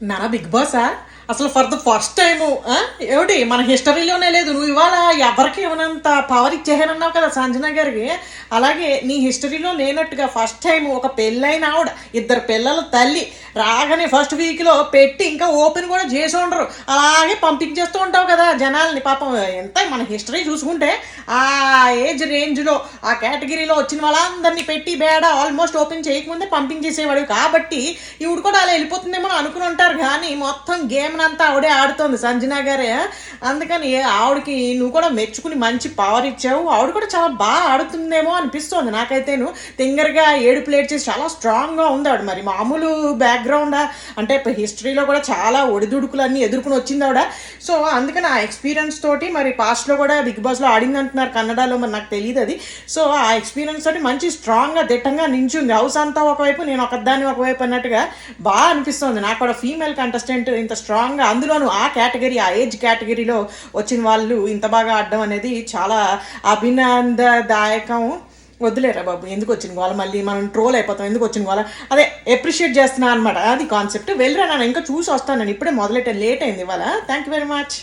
నానా బిగ్ బాసా అసలు for the first time ఏమిటి మన హిస్టరీలోనే లేదు. నువ్వు ఇవాళ ఎవరికి ఇవ్వనంత పవర్ ఇచ్చేసానన్నావు కదా సంజన గారికి. అలాగే నీ హిస్టరీలో లేనట్టుగా ఫస్ట్ టైం ఒక పెళ్ళైన ఆవిడ, ఇద్దరు పిల్లల తల్లి రాగానే ఫస్ట్ వీక్లో పెట్టి ఇంకా ఓపెన్ కూడా చేసి ఉండరు, అలాగే పంపించేస్తూ ఉంటావు కదా జనాల్ని. పాపం ఎంత మన హిస్టరీ చూసుకుంటే ఆ ఏజ్ రేంజ్లో ఆ కేటగిరీలో వచ్చిన వాళ్ళందరినీ పెట్టి బేడ ఆల్మోస్ట్ ఓపెన్ చేయకముందే పంపించేసేవాడు. కాబట్టి ఇవిడు కూడా అలా వెళ్ళిపోతుందేమో అనుకుని ఉంటారు, కానీ మొత్తం గేమ్ అంతా ఆవిడే ఆడుతోంది సంజన గారే. అందుకని ఆవిడకి నువ్వు కూడా మెచ్చుకుని మంచి పవర్ ఇచ్చావు. ఆవిడ కూడా చాలా బాగా ఆడుతుందేమో అనిపిస్తోంది నాకైతేను. తింగరగా ఏడు ప్లేట్ చేసి చాలా స్ట్రాంగ్గా ఉంది ఆవిడ. మరి మామూలు బ్యాక్గ్రౌండా అంటే హిస్టరీలో కూడా చాలా ఒడిదుడుకులన్నీ ఎదుర్కొని వచ్చింది ఆవిడ. సో అందుకని ఆ ఎక్స్పీరియన్స్ తోటి మరి పాస్ట్లో కూడా బిగ్ బాస్లో ఆడింది అంటున్నారు కన్నడలో, మరి నాకు తెలియదు అది. సో ఆ ఎక్స్పీరియన్స్ తోటి మంచి స్ట్రాంగ్గా దిట్టంగా నించుంది. హౌస్ అంతా ఒకవైపు, నేను ఒకదాన్ని ఒకవైపు అన్నట్టుగా బాగా అనిపిస్తుంది నాకు కూడా. ఫీమేల్ కంటెస్టెంట్ ఇంత స్ట్రాంగ్గా, అందులోనూ ఆ కేటగిరీ ఆ ఏజ్ కేటగిరీలో వచ్చిన వాళ్ళు ఇంత బాగా ఆడడం అనేది చాలా అభినందదాయకం. వద్దులేరా బాబు, ఎందుకు వచ్చిన గోల, మళ్ళీ మనం ట్రోల్ అయిపోతాం, ఎందుకు వచ్చిన గోల. అదే అప్రిషియేట్ చేస్తున్నా అనమాట, అది కాన్సెప్ట్. వెళ్ళరా, నేను ఇంకా చూసి వస్తాను, నేను ఇప్పుడే మొదలెట్టాను, లేట్ అయింది ఇవాళ. Thank you very much.